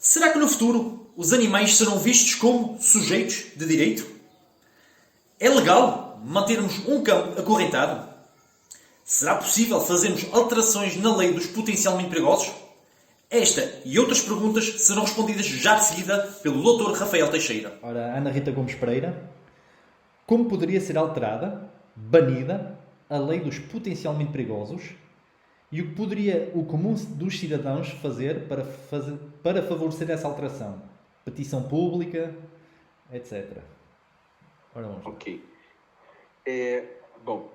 Será que no futuro os animais serão vistos como sujeitos de direito? É legal mantermos um cão acorrentado? Será possível fazermos alterações na lei dos potencialmente perigosos? Esta e outras perguntas serão respondidas já de seguida pelo Dr. Rafael Teixeira. Ora, Ana Rita Gomes Pereira, como poderia ser alterada, banida, a lei dos potencialmente perigosos e o que poderia o comum dos cidadãos fazer para favorecer essa alteração? Petição pública, etc. Ora, vamos lá. Ok. Bom,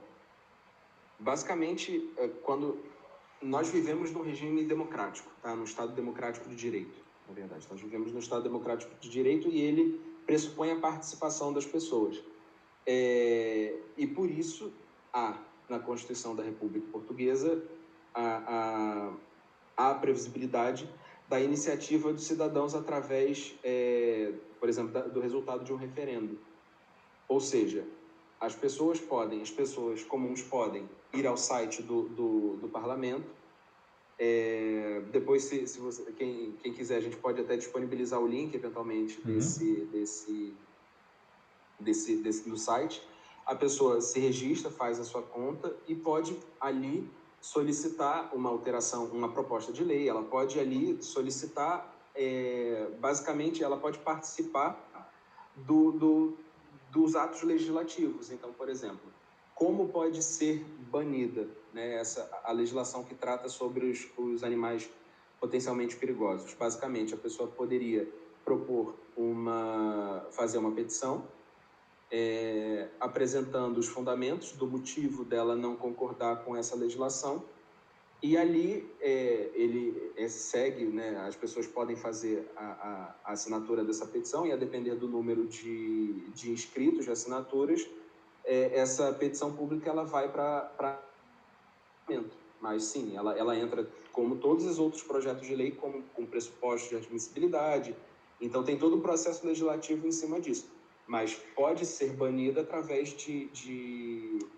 basicamente, quando nós vivemos num regime democrático, tá? Num Estado democrático de direito, na verdade. Nós vivemos num Estado democrático de direito e ele pressupõe a participação das pessoas. E por isso, há na Constituição da República Portuguesa a previsibilidade da iniciativa dos cidadãos através, por exemplo, do resultado de um referendo. Ou seja, as pessoas comuns podem ir ao site do parlamento. Depois, quem quiser, a gente pode até disponibilizar o link, eventualmente, do site. A pessoa se registra, faz a sua conta e pode ali solicitar uma alteração, uma proposta de lei. Ela pode ali solicitar, basicamente, ela pode participar dos atos legislativos. Então, por exemplo, como pode ser banida, né, a legislação que trata sobre os animais potencialmente perigosos? Basicamente, a pessoa poderia fazer uma petição, apresentando os fundamentos do motivo dela não concordar com essa legislação, e ali ele segue, né, as pessoas podem fazer a assinatura dessa petição, e a depender do número de inscritos, de assinaturas, essa petição pública ela vai para mas sim, ela entra como todos os outros projetos de lei, com pressupostos de admissibilidade. Então tem todo um processo legislativo em cima disso, mas pode ser banida através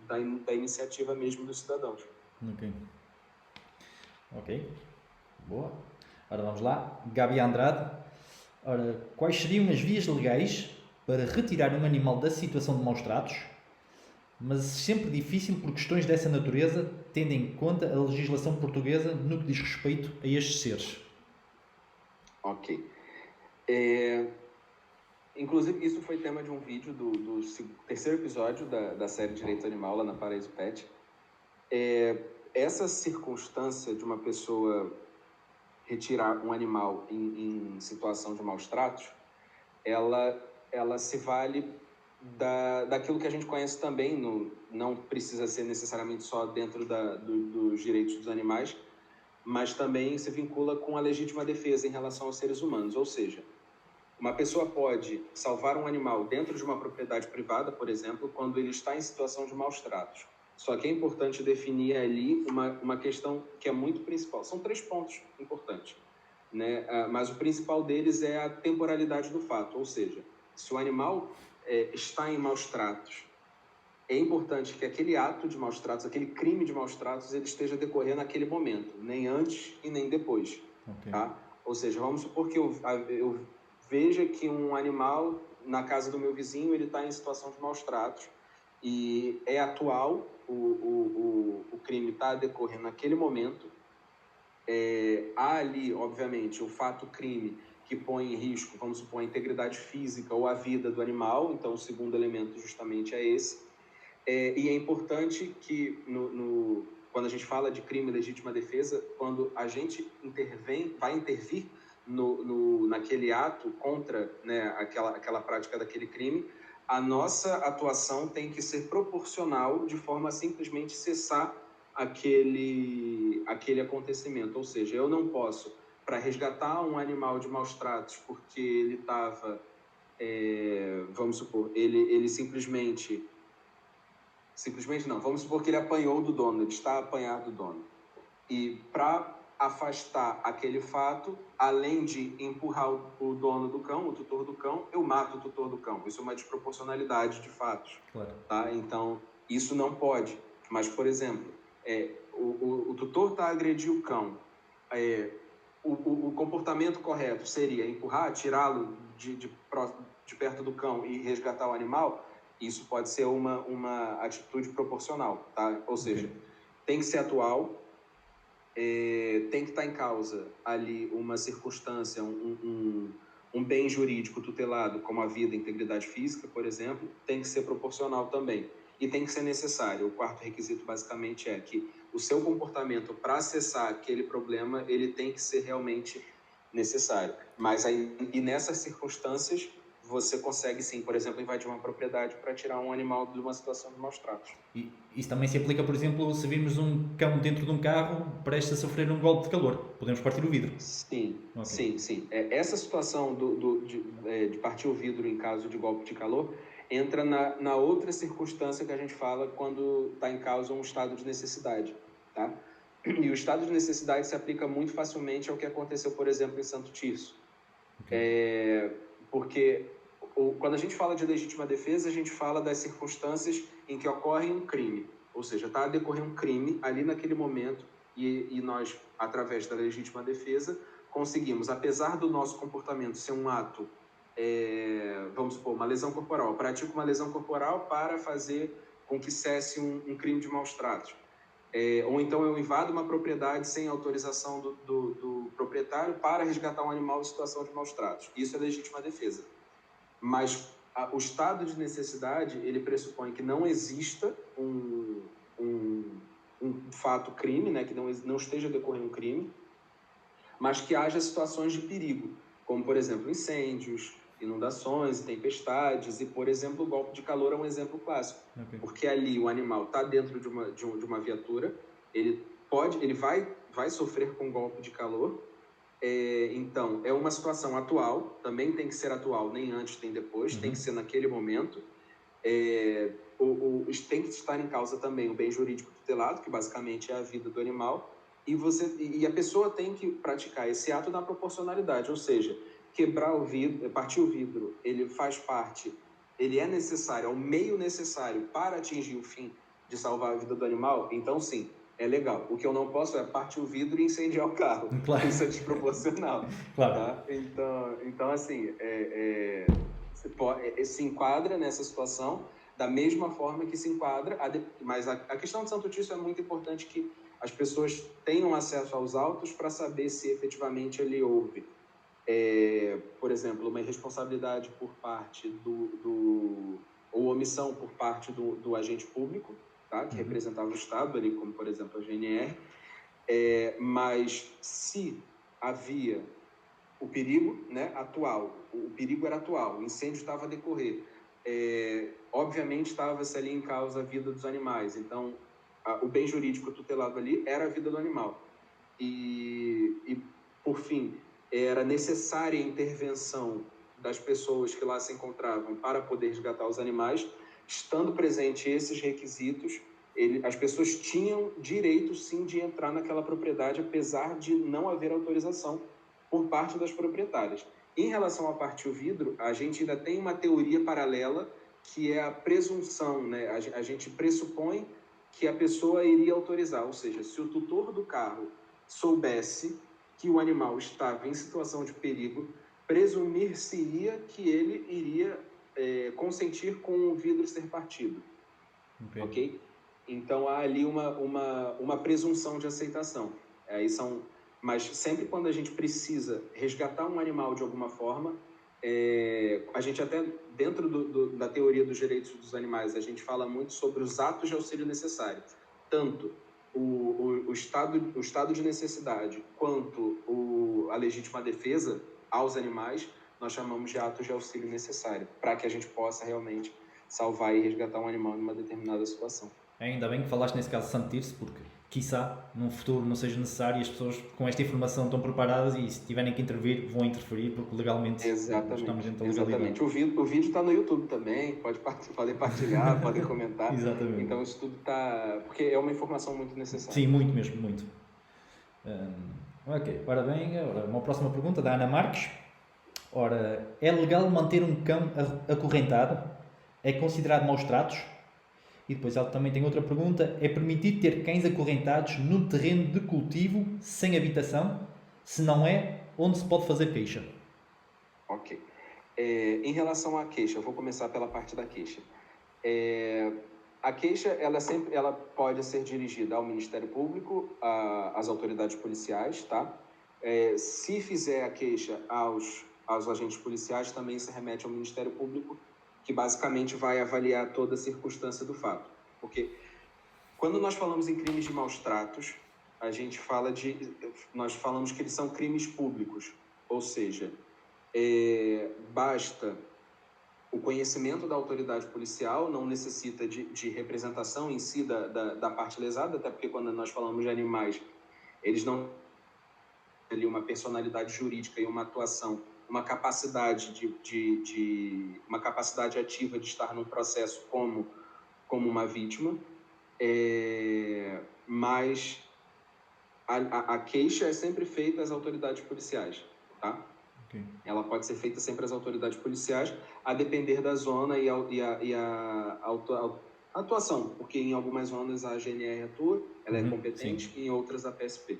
da iniciativa mesmo dos cidadãos. Ok. Boa. Ora, vamos lá. Gabi Andrade. Ora, quais seriam as vias legais para retirar um animal da situação de maus tratos, mas sempre difícil por questões dessa natureza, tendo em conta a legislação portuguesa no que diz respeito a estes seres? Ok. Inclusive, isso foi tema de um vídeo do terceiro episódio da série Direito Animal, lá na Paraíso Pet. Essa circunstância de uma pessoa retirar um animal em situação de maus tratos, ela se vale daquilo que a gente conhece também, não precisa ser necessariamente só dentro dos direitos dos animais, mas também se vincula com a legítima defesa em relação aos seres humanos. Ou seja, uma pessoa pode salvar um animal dentro de uma propriedade privada, por exemplo, quando ele está em situação de maus tratos. Só que é importante definir ali uma questão que é muito principal. São 3 pontos importantes, né? Mas o principal deles é a temporalidade do fato. Ou seja, se o animal está em maus tratos, é importante que aquele ato de maus tratos, aquele crime de maus tratos, ele esteja decorrendo naquele momento, nem antes e nem depois. Okay. Tá? Ou seja, vamos supor que eu veja que um animal na casa do meu vizinho ele está em situação de maus tratos e é atual, o crime está decorrendo naquele momento. Há ali, obviamente, o fato crime que põe em risco, vamos supor, a integridade física ou a vida do animal. Então, o segundo elemento justamente é esse. E é importante que, quando a gente fala de crime e legítima defesa, quando a gente vai intervir naquele ato contra, né, aquela prática daquele crime, a nossa atuação tem que ser proporcional de forma a simplesmente cessar aquele acontecimento. Ou seja, eu não posso, para resgatar um animal de maus tratos porque ele estava, vamos supor, ele simplesmente não, vamos supor que ele apanhou do dono, ele está apanhado do dono. E para afastar aquele fato, além de empurrar o dono do cão, o tutor do cão, eu mato o tutor do cão. Isso é uma desproporcionalidade de fatos. Claro. Tá? Então, isso não pode. Mas, por exemplo, o tutor está a agredir o cão. o comportamento correto seria empurrar, tirá-lo de perto do cão e resgatar o animal, isso pode ser uma atitude proporcional, tá? Ou seja, tem que ser atual, tem que estar em causa ali uma circunstância, um bem jurídico tutelado, como a vida e a integridade física, por exemplo, tem que ser proporcional também. E tem que ser necessário. O quarto requisito, basicamente, é que o seu comportamento para acessar aquele problema, ele tem que ser realmente necessário. Mas aí, e nessas circunstâncias, você consegue, sim, por exemplo, invadir uma propriedade para tirar um animal de uma situação de maus tratos. E isso também se aplica, por exemplo, se virmos um cão dentro de um carro prestes a sofrer um golpe de calor. Podemos partir o vidro. Sim, sim. Essa situação de partir o vidro em caso de golpe de calor entra na outra circunstância que a gente fala quando está em causa um estado de necessidade, tá? E o estado de necessidade se aplica muito facilmente ao que aconteceu, por exemplo, em Santo Tirso. Porque quando a gente fala de legítima defesa, a gente fala das circunstâncias em que ocorre um crime. Ou seja, está a decorrer um crime ali naquele momento e nós, através da legítima defesa, conseguimos, apesar do nosso comportamento ser um ato, vamos supor, uma lesão corporal. Eu pratico uma lesão corporal para fazer com que cesse um crime de maus tratos. Ou então eu invado uma propriedade sem autorização do proprietário para resgatar um animal em situação de maus tratos. Isso é legítima defesa. Mas o estado de necessidade, ele pressupõe que não exista um fato crime, né, que não esteja decorrendo um crime, mas que haja situações de perigo, como, por exemplo, incêndios, inundações, tempestades e, por exemplo, o golpe de calor é um exemplo clássico. Porque ali o animal está dentro de uma viatura, ele vai sofrer com golpe de calor. Então, é uma situação atual, também tem que ser atual, nem antes, nem depois, tem que ser naquele momento. Tem que estar em causa também o bem jurídico tutelado, que basicamente é a vida do animal, e a pessoa tem que praticar esse ato na proporcionalidade, ou seja, quebrar o vidro, partir o vidro, ele faz parte, ele é necessário, é o meio necessário para atingir o fim de salvar a vida do animal, então sim, é legal. O que eu não posso é partir o vidro e incendiar o carro. Claro. Isso é desproporcional. Claro. Tá? Então assim, se enquadra nessa situação da mesma forma que se enquadra, mas a questão de Santo Tirso é muito importante que as pessoas tenham acesso aos autos para saber se efetivamente ele houve, por exemplo, uma irresponsabilidade por parte ou omissão por parte do agente público, tá? Que representava o Estado, ali, como, por exemplo, a GNR, mas se havia o perigo, né, atual, o perigo era atual, o incêndio estava a decorrer, obviamente estava-se ali em causa a vida dos animais, então o bem jurídico tutelado ali era a vida do animal. E por fim, era necessária a intervenção das pessoas que lá se encontravam para poder resgatar os animais. Estando presente esses requisitos, as pessoas tinham direito, sim, de entrar naquela propriedade, apesar de não haver autorização por parte das proprietárias. Em relação a partir o vidro, a gente ainda tem uma teoria paralela, que é a presunção, né? A gente pressupõe que a pessoa iria autorizar, ou seja, se o tutor do carro soubesse que o animal estava em situação de perigo, presumir-se-ia que ele iria consentir com o vidro ser partido. Ok? Então, há ali uma presunção de aceitação. Mas sempre quando a gente precisa resgatar um animal de alguma forma, a gente até, dentro da teoria dos direitos dos animais, a gente fala muito sobre os atos de auxílio necessário. Tanto o estado de necessidade quanto a legítima defesa aos animais, nós chamamos de atos de auxílio necessário, para que a gente possa realmente salvar e resgatar um animal numa determinada situação. Ainda bem que falaste nesse caso de Santo Tirso, porque quiçá num futuro não seja necessário e as pessoas com esta informação estão preparadas e se tiverem que intervir, vão interferir, porque legalmente estamos dentro da legalidade. Exatamente. O vídeo está no YouTube também, podem partilhar, podem comentar. Exatamente. Então isso tudo está... Porque é uma informação muito necessária. Sim, muito mesmo, muito. Ok, ora bem, uma próxima pergunta da Ana Marques. Ora, é legal manter um cão acorrentado? É considerado maus tratos? E depois ela também tem outra pergunta. É permitido ter cães acorrentados num terreno de cultivo sem habitação? Se não é, onde se pode fazer queixa? Ok. Em relação à queixa, eu vou começar pela parte da queixa. A queixa, ela pode ser dirigida ao Ministério Público, às autoridades policiais, tá? Se fizer a queixa aos agentes policiais, também se remete ao Ministério Público, que basicamente vai avaliar toda a circunstância do fato. Porque quando nós falamos em crimes de maus tratos, nós falamos que eles são crimes públicos, ou seja, basta o conhecimento da autoridade policial, não necessita de representação em si da parte lesada, até porque quando nós falamos de animais, eles não têm ali uma personalidade jurídica e uma atuação, uma capacidade uma capacidade ativa de estar num processo como uma vítima, mas a queixa é sempre feita às autoridades policiais, tá? Okay. Ela pode ser feita sempre às autoridades policiais, a depender da zona e a atuação, porque em algumas zonas a GNR atua, ela é competente, sim. e em outras a PSP.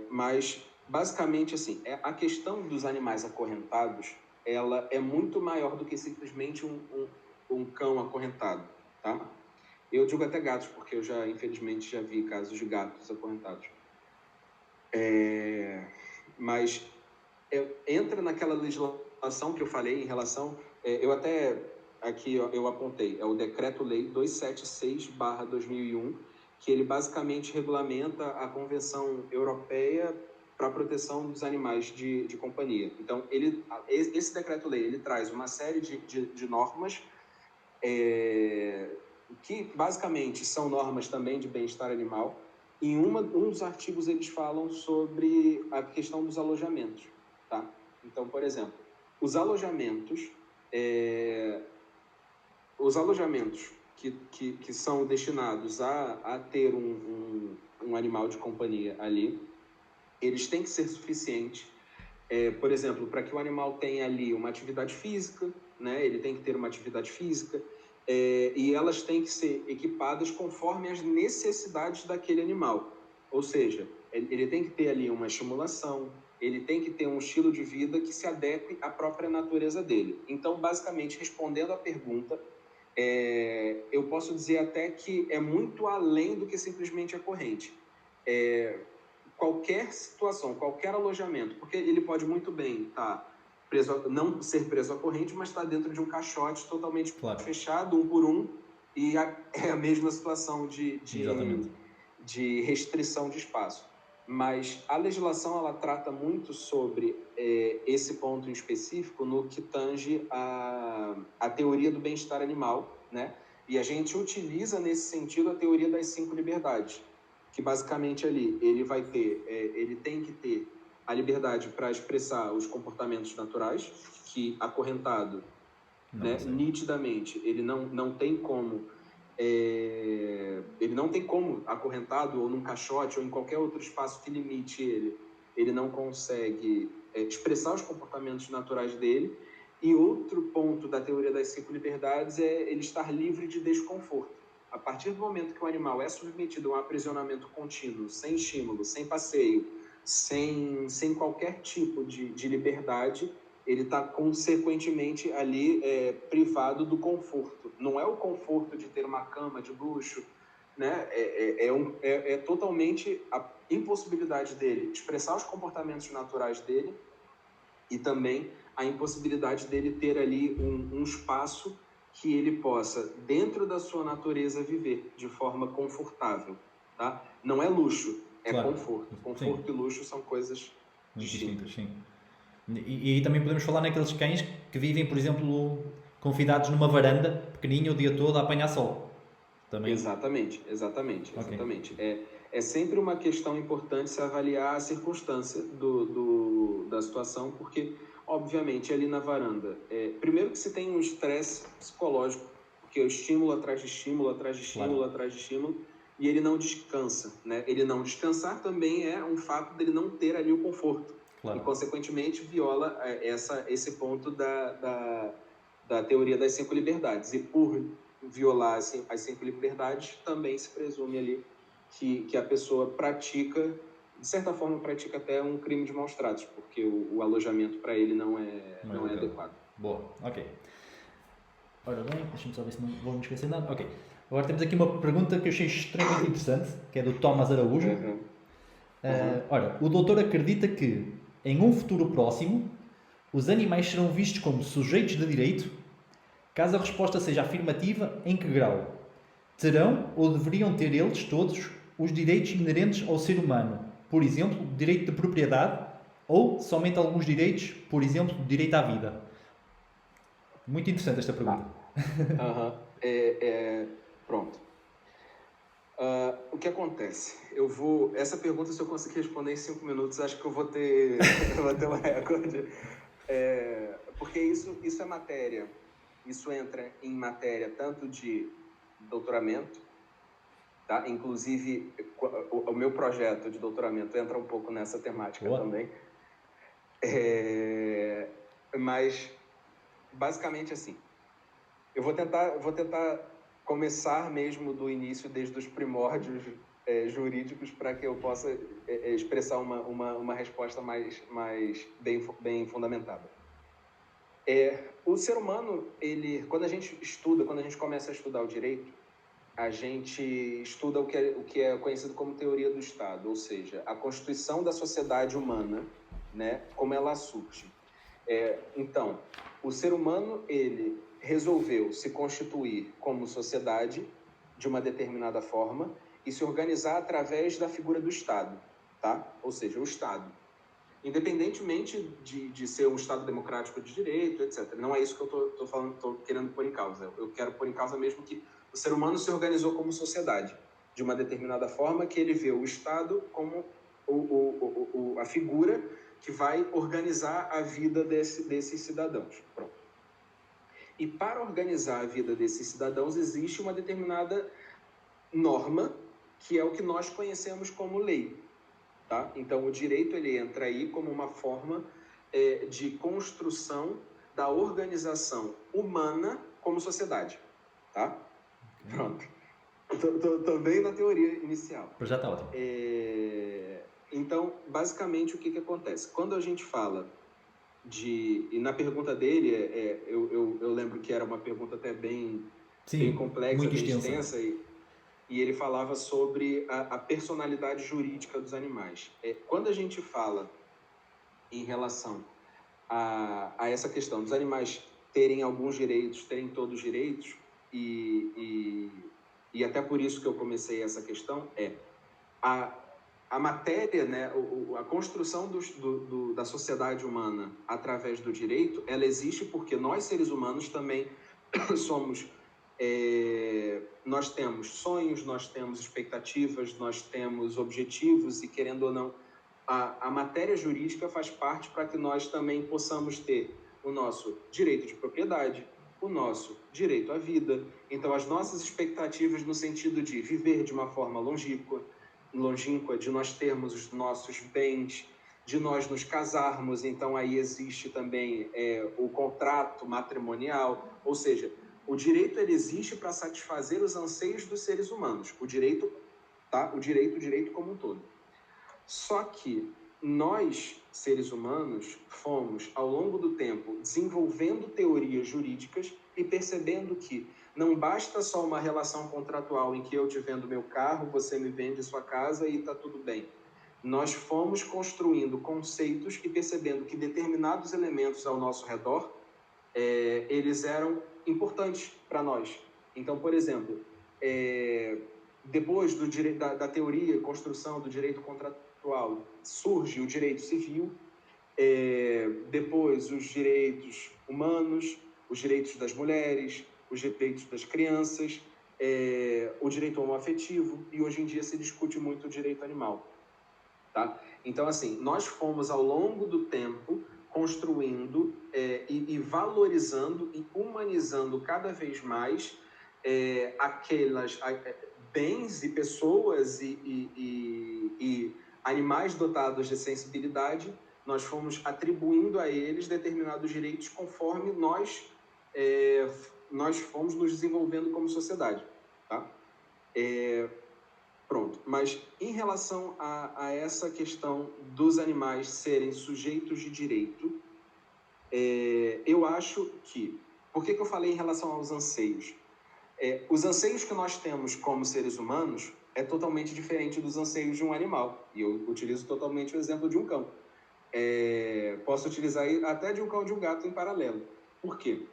Mas, basicamente, assim, a questão dos animais acorrentados, ela é muito maior do que simplesmente um cão acorrentado, tá? Eu digo até gatos, porque eu infelizmente, já vi casos de gatos acorrentados. Mas entra naquela legislação que eu falei em relação... eu até, aqui eu apontei, é o Decreto-Lei 276/2001, que ele basicamente regulamenta a Convenção Europeia para a proteção dos animais de companhia. Então, esse Decreto-Lei, ele traz uma série de normas que basicamente são normas também de bem-estar animal. Em um dos artigos eles falam sobre a questão dos alojamentos, tá? Então, por exemplo, os alojamentos que são destinados a ter um animal de companhia ali, eles têm que ser suficientes, por exemplo, para que o animal tenha ali uma atividade física, né? Ele tem que ter uma atividade física, e elas têm que ser equipadas conforme as necessidades daquele animal. Ou seja, ele tem que ter ali uma estimulação, ele tem que ter um estilo de vida que se adeque à própria natureza dele. Então, basicamente, respondendo à pergunta, eu posso dizer até que é muito além do que simplesmente a corrente. Qualquer situação, qualquer alojamento, porque ele pode muito bem estar não ser preso à corrente, mas estar dentro de um caixote totalmente fechado, um por um, e é a mesma situação de restrição de espaço. Mas a legislação, ela trata muito sobre esse ponto em específico no que tange a teoria do bem-estar animal, né? E a gente utiliza nesse sentido a teoria das 5 liberdades, que basicamente ali ele tem que ter a liberdade para expressar os comportamentos naturais, que acorrentado, né, nitidamente, ele não tem como acorrentado ou num caixote ou em qualquer outro espaço que limite ele não consegue expressar os comportamentos naturais dele. E outro ponto da teoria das 5 liberdades é ele estar livre de desconforto. A partir do momento que o animal é submetido a um aprisionamento contínuo, sem estímulo, sem passeio, sem qualquer tipo de liberdade, ele está consequentemente ali privado do conforto. Não é o conforto de ter uma cama de luxo, né? É totalmente a impossibilidade dele expressar os comportamentos naturais dele, e também a impossibilidade dele ter ali um espaço que ele possa, dentro da sua natureza, viver de forma confortável, tá? Não é luxo, é conforto. Conforto e luxo são coisas distintas. Sim. E também podemos falar naqueles cães que vivem, por exemplo, confinados numa varanda pequenininha o dia todo a apanhar sol. Também. Exatamente. É sempre uma questão importante se avaliar a circunstância da situação, porque, obviamente, ali na varanda, primeiro que se tem um estresse psicológico, porque é estímulo atrás de estímulo, atrás de estímulo, atrás de estímulo, e ele não descansa, né? Ele não descansar também é um fato dele não ter ali o conforto. E, consequentemente, viola esse ponto da teoria das 5 liberdades. E por violar as 5 liberdades, também se presume ali que a pessoa pratica de certa forma, pratica até um crime de maus tratos, porque o alojamento para ele não é adequado. Boa, ok. Ora bem, deixa-me só ver se não vou me esquecer nada. Ok. Agora temos aqui uma pergunta que eu achei extremamente interessante, que é do Thomas Araújo. Ora, o doutor acredita que, em um futuro próximo, os animais serão vistos como sujeitos de direito? Caso a resposta seja afirmativa, em que grau? Terão ou deveriam ter eles todos os direitos inerentes ao ser humano? Por exemplo, direito de propriedade ou somente alguns direitos, por exemplo, direito à vida? Muito interessante esta pergunta. Pronto. O que acontece? Essa pergunta, se eu conseguir responder em 5 minutos, acho que eu vou ter um recorde. Porque isso é matéria. Isso entra em matéria tanto de doutoramento, tá? Inclusive, o meu projeto de doutoramento entra um pouco nessa temática também. Mas, basicamente, assim, eu vou tentar começar mesmo do início, desde os primórdios jurídicos, para que eu possa expressar uma resposta mais bem fundamentada. O ser humano, quando a gente começa a estudar o direito, a gente estuda o que é conhecido como teoria do Estado, ou seja, a constituição da sociedade humana, né, como ela surge. Então, o ser humano, ele resolveu se constituir como sociedade de uma determinada forma e se organizar através da figura do Estado, tá? Ou seja, o Estado. Independentemente de ser um Estado democrático de direito, etc. Não é isso que eu estou querendo pôr em causa. Eu quero pôr em causa mesmo que o ser humano se organizou como sociedade, de uma determinada forma que ele vê o Estado como a figura que vai organizar a vida desses cidadãos. Pronto. E para organizar a vida desses cidadãos existe uma determinada norma, que é o que nós conhecemos como lei. Tá? Então, o direito ele entra aí como uma forma de construção da organização humana como sociedade. Tá? Pronto. Tô bem na teoria inicial. Já está ótimo. Então, basicamente, o que acontece? Quando a gente fala e na pergunta dele, eu lembro que era uma pergunta até bem complexa, bem extensa, e ele falava sobre a personalidade jurídica dos animais. Quando a gente fala em relação a essa questão dos animais terem alguns direitos, terem todos os direitos, e até por isso que eu comecei essa questão, a matéria, né, a construção da sociedade humana através do direito, ela existe porque nós, seres humanos, também somos... nós temos sonhos, nós temos expectativas, nós temos objetivos e, querendo ou não, a matéria jurídica faz parte para que nós também possamos ter o nosso direito de propriedade, o nosso direito à vida. Então, as nossas expectativas no sentido de viver de uma forma longínqua, de nós termos os nossos bens, de nós nos casarmos. Então, aí existe também o contrato matrimonial, ou seja, o direito ele existe para satisfazer os anseios dos seres humanos. O direito, tá? O direito como um todo. Só que nós, seres humanos, fomos, ao longo do tempo, desenvolvendo teorias jurídicas e percebendo que não basta só uma relação contratual em que eu te vendo meu carro, você me vende sua casa e está tudo bem. Nós fomos construindo conceitos e percebendo que determinados elementos ao nosso redor, eles eram importantes para nós. Então, por exemplo, depois da teoria e construção do direito contratual, surge o direito civil, depois os direitos humanos, os direitos das mulheres, os direitos das crianças, o direito homoafetivo, e hoje em dia se discute muito o direito animal. Tá? Então, assim, nós fomos ao longo do tempo construindo e valorizando e humanizando cada vez mais aquelas bens e pessoas e animais dotados de sensibilidade. Nós fomos atribuindo a eles determinados direitos conforme nós fomos nos desenvolvendo como sociedade. Tá? Pronto, mas em relação a essa questão dos animais serem sujeitos de direito, eu acho que... Por que eu falei em relação aos anseios? Os anseios que nós temos como seres humanos é totalmente diferente dos anseios de um animal. E eu utilizo totalmente o exemplo de um cão. Posso utilizar até de um cão e de um gato em paralelo. Por quê?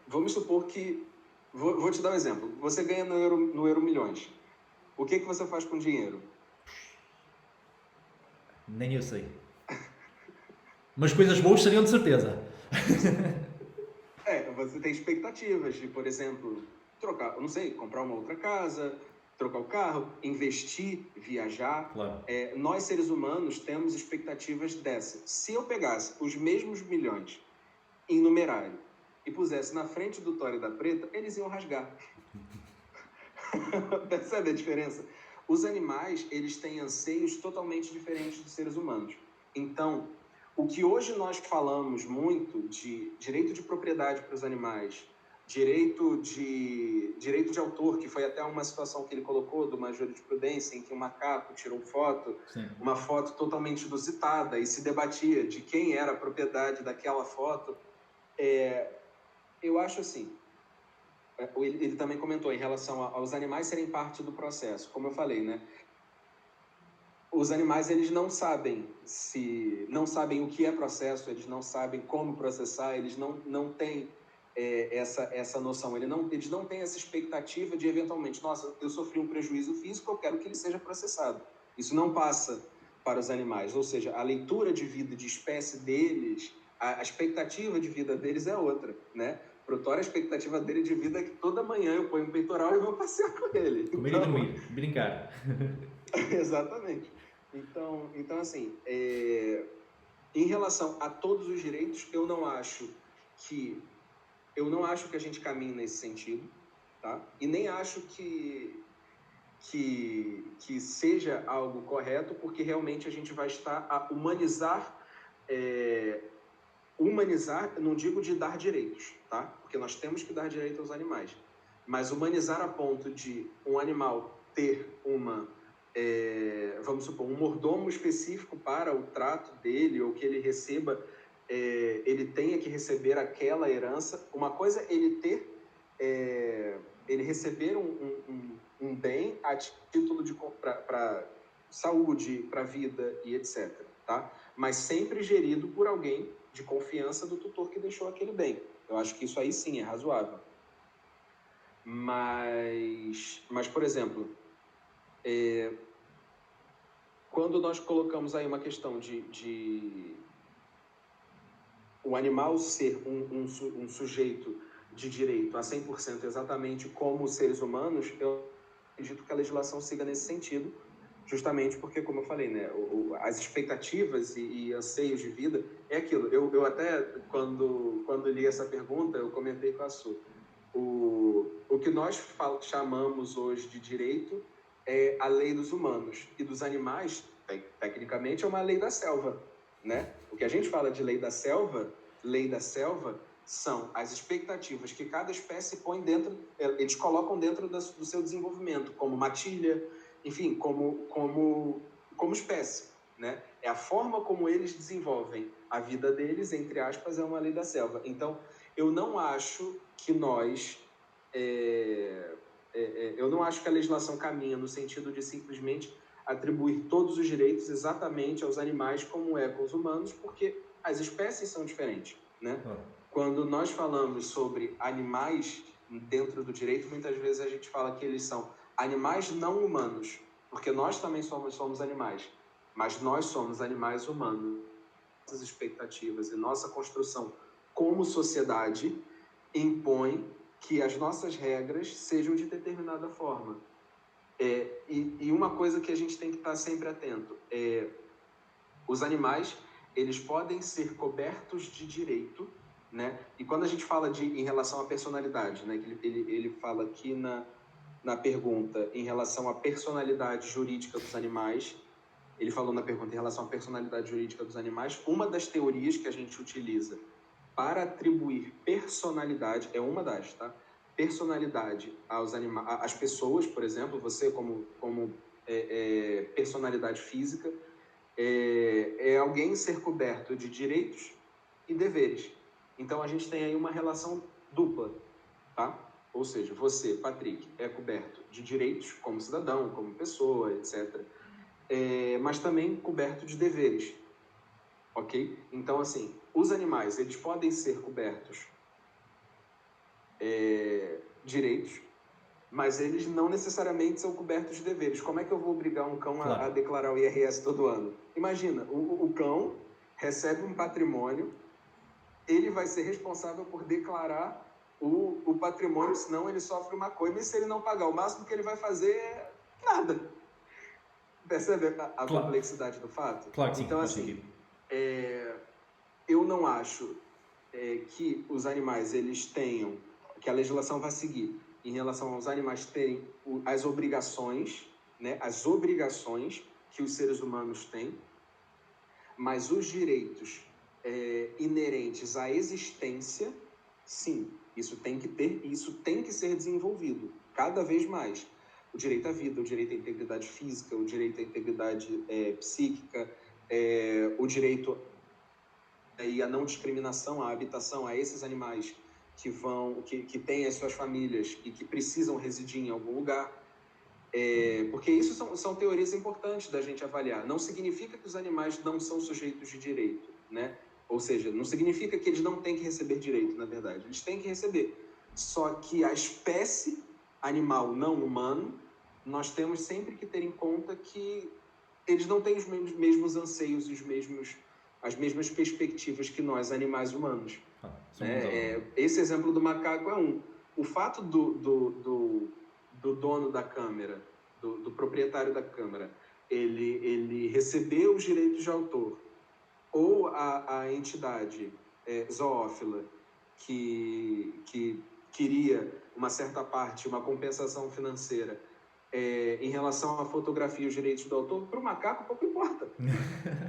Vamos supor que... Vou te dar um exemplo. Você ganha no Euro Milhões. O que você faz com o dinheiro? Nem eu sei. Mas coisas boas seriam de certeza. Você tem expectativas de, por exemplo, trocar, eu não sei, comprar uma outra casa, trocar o carro, investir, viajar. Claro. Nós, seres humanos, temos expectativas dessas. Se eu pegasse os mesmos milhões em numerário e pusesse na frente do Thor e da Preta, eles iam rasgar. Percebe a diferença? Os animais, eles têm anseios totalmente diferentes dos seres humanos. Então, o que hoje nós falamos muito de direito de propriedade para os animais, direito de autor, que foi até uma situação que ele colocou de uma jurisprudência em que um macaco tirou foto, Sim. uma foto totalmente inusitada, e se debatia de quem era a propriedade daquela foto. Eu acho assim, ele também comentou em relação aos animais serem parte do processo, como eu falei, né? Os animais, eles não sabem o que é processo, eles não sabem como processar, eles não têm essa noção, eles não têm essa expectativa de, eventualmente, nossa, eu sofri um prejuízo físico, eu quero que ele seja processado. Isso não passa para os animais, ou seja, a leitura de vida de espécie deles, a expectativa de vida deles é outra, né? Para o Thor, a expectativa dele de vida é que toda manhã eu ponho um peitoral e vou passear com ele. Comer e dormir, brincar. Exatamente. Então assim, em relação a todos os direitos, eu não acho que a gente caminhe nesse sentido, tá? E nem acho que seja algo correto, porque realmente a gente vai estar a humanizar, não digo de dar direitos, tá? Porque nós temos que dar direito aos animais, mas humanizar a ponto de um animal ter vamos supor, um mordomo específico para o trato dele, ou que ele receba, ele tenha que receber aquela herança. Uma coisa é ele receber um bem a título de para saúde, para vida e etc, tá? Mas sempre gerido por alguém de confiança do tutor que deixou aquele bem. Eu acho que isso aí sim é razoável. Mas por exemplo, quando nós colocamos aí uma questão de o animal ser um sujeito de direito a 100% exatamente como os seres humanos, eu acredito que a legislação siga nesse sentido, justamente porque, como eu falei, né, as expectativas e anseios de vida é aquilo. Eu até, quando li essa pergunta, eu comentei com a Su. O que nós chamamos hoje de direito é a lei dos humanos, e dos animais, tecnicamente, é uma lei da selva, né? O que a gente fala de lei da selva, são as expectativas que cada espécie põe dentro, eles colocam dentro do seu desenvolvimento, como matilha, enfim, como espécie, né? É a forma como eles desenvolvem a vida deles, entre aspas, é uma lei da selva. Então, eu não acho que eu não acho que a legislação caminha no sentido de simplesmente atribuir todos os direitos exatamente aos animais como é com os humanos, porque as espécies são diferentes, né? Quando nós falamos sobre animais dentro do direito, muitas vezes a gente fala que eles são animais não humanos, porque nós também somos animais, mas nós somos animais humanos. Nossas expectativas e nossa construção como sociedade impõe que as nossas regras sejam de determinada forma. E uma coisa que a gente tem que estar sempre atento os animais, eles podem ser cobertos de direito, né? E quando a gente fala em relação à personalidade, né? Ele fala aqui na pergunta em relação à personalidade jurídica dos animais, ele falou na pergunta em relação à personalidade jurídica dos animais, uma das teorias que a gente utiliza para atribuir personalidade, uma das, tá? personalidade às pessoas, por exemplo, você como personalidade física, é alguém ser coberto de direitos e deveres. Então, a gente tem aí uma relação dupla, tá? Ou seja, você, Patrick, é coberto de direitos como cidadão, como pessoa, etc. Mas também coberto de deveres, ok? Então, assim, os animais, eles podem ser cobertos direitos, mas eles não necessariamente são cobertos de deveres. Como é que eu vou obrigar um cão a declarar o IRS todo ano? Imagina, o cão recebe um patrimônio, ele vai ser responsável por declarar o patrimônio, senão ele sofre uma coisa, e se ele não pagar, o máximo que ele vai fazer é nada. Percebe a complexidade do fato? Claro que sim. Então, assim, eu não acho que os animais, eles tenham, que a legislação vai seguir em relação aos animais terem as obrigações, né, as obrigações que os seres humanos têm, mas os direitos inerentes à existência, sim, isso tem que ser desenvolvido cada vez mais. O direito à vida, o direito à integridade física, o direito à integridade psíquica, o direito à não discriminação, à habitação, a esses animais que têm as suas famílias e que precisam residir em algum lugar. Porque isso são teorias importantes da gente avaliar. Não significa que os animais não são sujeitos de direito, né? Ou seja, não significa que eles não têm que receber direito, na verdade. Eles têm que receber. Só que a espécie animal não humano, nós temos sempre que ter em conta que eles não têm os mesmos anseios e as mesmas perspectivas que nós, animais humanos. Esse exemplo do macaco é um. O fato do dono da câmera, do proprietário da câmera, ele receber os direitos de autor, ou a entidade zoófila que queria uma certa parte, uma compensação financeira em relação à fotografia e os direitos do autor, para o macaco pouco importa.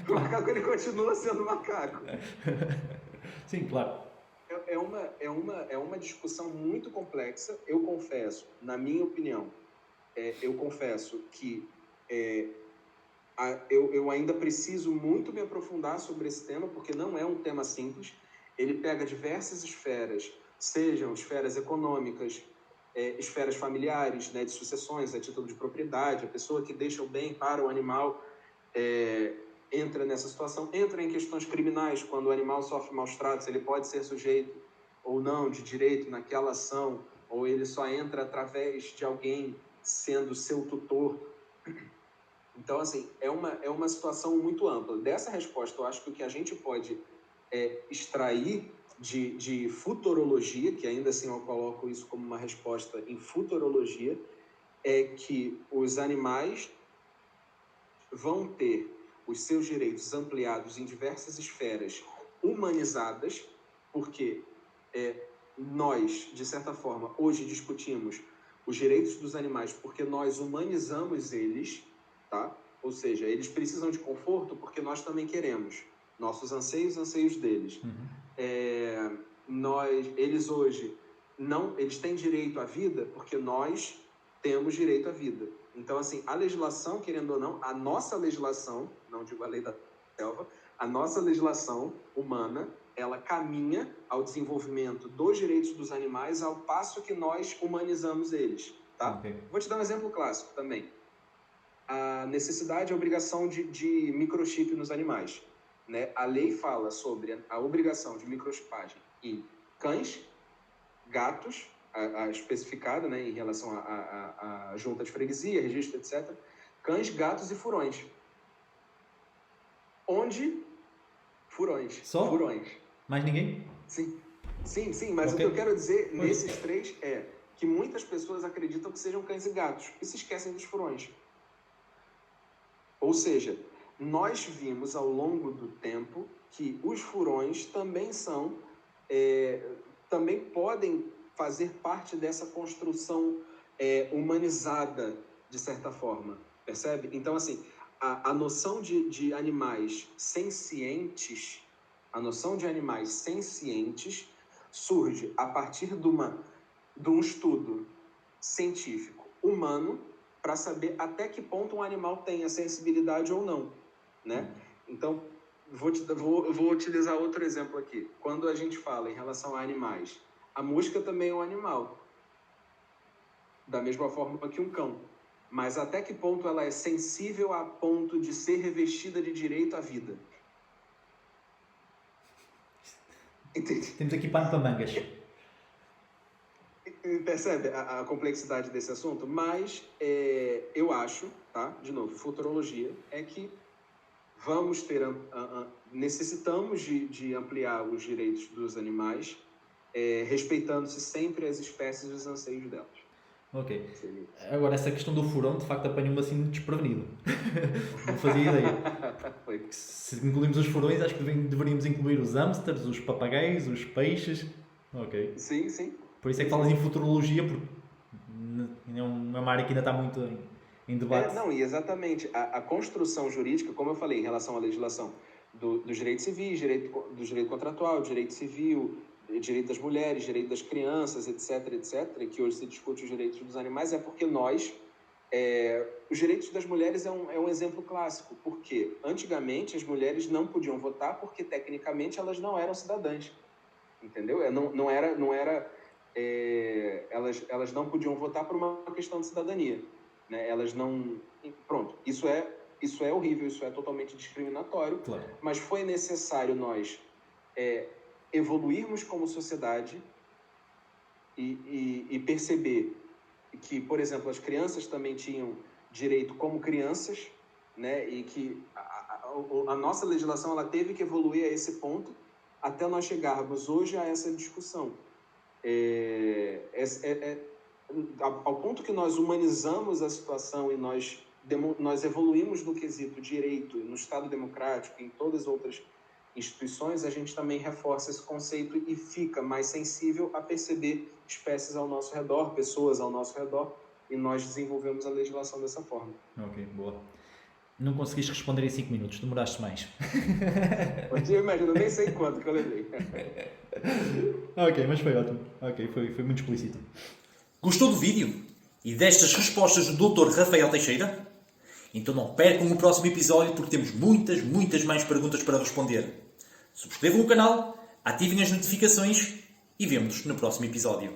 O macaco, ele continua sendo macaco. Sim, claro. É uma discussão muito complexa. Eu confesso, na minha opinião, eu confesso que eu ainda preciso muito me aprofundar sobre esse tema, porque não é um tema simples. Ele pega diversas esferas, sejam esferas econômicas, esferas familiares, né, de sucessões, a título de propriedade, a pessoa que deixa o bem para o animal entra nessa situação, entra em questões criminais, quando o animal sofre maus tratos, ele pode ser sujeito ou não de direito naquela ação, ou ele só entra através de alguém sendo seu tutor. Então, assim, é uma situação muito ampla. Dessa resposta, eu acho que o que a gente pode extrair de futurologia, que ainda assim eu coloco isso como uma resposta em futurologia, é que os animais vão ter os seus direitos ampliados em diversas esferas humanizadas, porque nós, de certa forma, hoje discutimos os direitos dos animais porque nós humanizamos eles, tá? Ou seja, eles precisam de conforto porque nós também queremos. Nossos anseios deles. Eles hoje eles têm direito à vida porque nós temos direito à vida. Então, assim, a legislação, querendo ou não, a nossa legislação, não digo a lei da selva, a nossa legislação humana, ela caminha ao desenvolvimento dos direitos dos animais ao passo que nós humanizamos eles, tá? Okay. Vou te dar um exemplo clássico também. A necessidade e a obrigação de microchip nos animais, né? A lei fala sobre a obrigação de microchipagem em cães, gatos, especificada, né, em relação à junta de freguesia, registro, etc. Cães, gatos e furões. Onde? Furões. Só? Furões. Mais ninguém? Sim, mas okay. O que eu quero dizer nesses três é que muitas pessoas acreditam que sejam cães e gatos e se esquecem dos furões. Ou seja, nós vimos ao longo do tempo que os furões também também podem fazer parte dessa construção humanizada, de certa forma, percebe? Então, assim, a noção de animais sencientes, surge a partir de um estudo científico humano para saber até que ponto um animal tem a sensibilidade ou não, né? Então, vou utilizar outro exemplo aqui. Quando a gente fala em relação a animais, a mosca também é um animal, da mesma forma que um cão. Mas até que ponto ela é sensível a ponto de ser revestida de direito à vida? Entende? Temos aqui pano para mangas. Percebe a complexidade desse assunto? Mas eu acho, tá? De novo, futurologia, é que vamos ter, necessitamos de ampliar os direitos dos animais, respeitando-se sempre as espécies e os anseios delas. Ok. Agora, essa questão do furão, de facto, apanhou-me assim desprevenido. Não fazia ideia. Foi. Se incluímos os furões, acho que deveríamos incluir os hamsters, os papagaios, os peixes. Ok. Sim, sim. Por isso é que falas em futurologia, porque é uma área que ainda está muito em debate. Não, e exatamente. A construção jurídica, como eu falei, em relação à legislação dos direitos civis, do direito contratual, direito civil, direito das mulheres, direito das crianças, etc., etc., que hoje se discute os direitos dos animais, é porque os direitos das mulheres é um exemplo clássico, porque antigamente as mulheres não podiam votar porque tecnicamente elas não eram cidadãs, entendeu? Elas não podiam votar por uma questão de cidadania, né? Elas não... Pronto, isso é horrível, isso é totalmente discriminatório, Claro. mas foi necessário nós evoluirmos como sociedade e perceber que, por exemplo, as crianças também tinham direito como crianças, né? E que a nossa legislação ela teve que evoluir a esse ponto até nós chegarmos hoje a essa discussão. Ao ponto que nós humanizamos a situação e nós evoluímos no quesito direito, no Estado democrático, em todas as outras instituições, a gente também reforça esse conceito e fica mais sensível a perceber espécies ao nosso redor, pessoas ao nosso redor, e nós desenvolvemos a legislação dessa forma. Ok, boa. Não conseguiste responder em 5 minutos, demoraste mais. Eu imagino, nem sei quanto que eu levei. Ok, mas foi ótimo. Ok, foi muito explícito. Gostou do vídeo? E destas respostas do Dr. Rafael Teixeira? Então não percam o próximo episódio porque temos muitas mais perguntas para responder. Subscrevam o canal, ativem as notificações e vemo-nos no próximo episódio.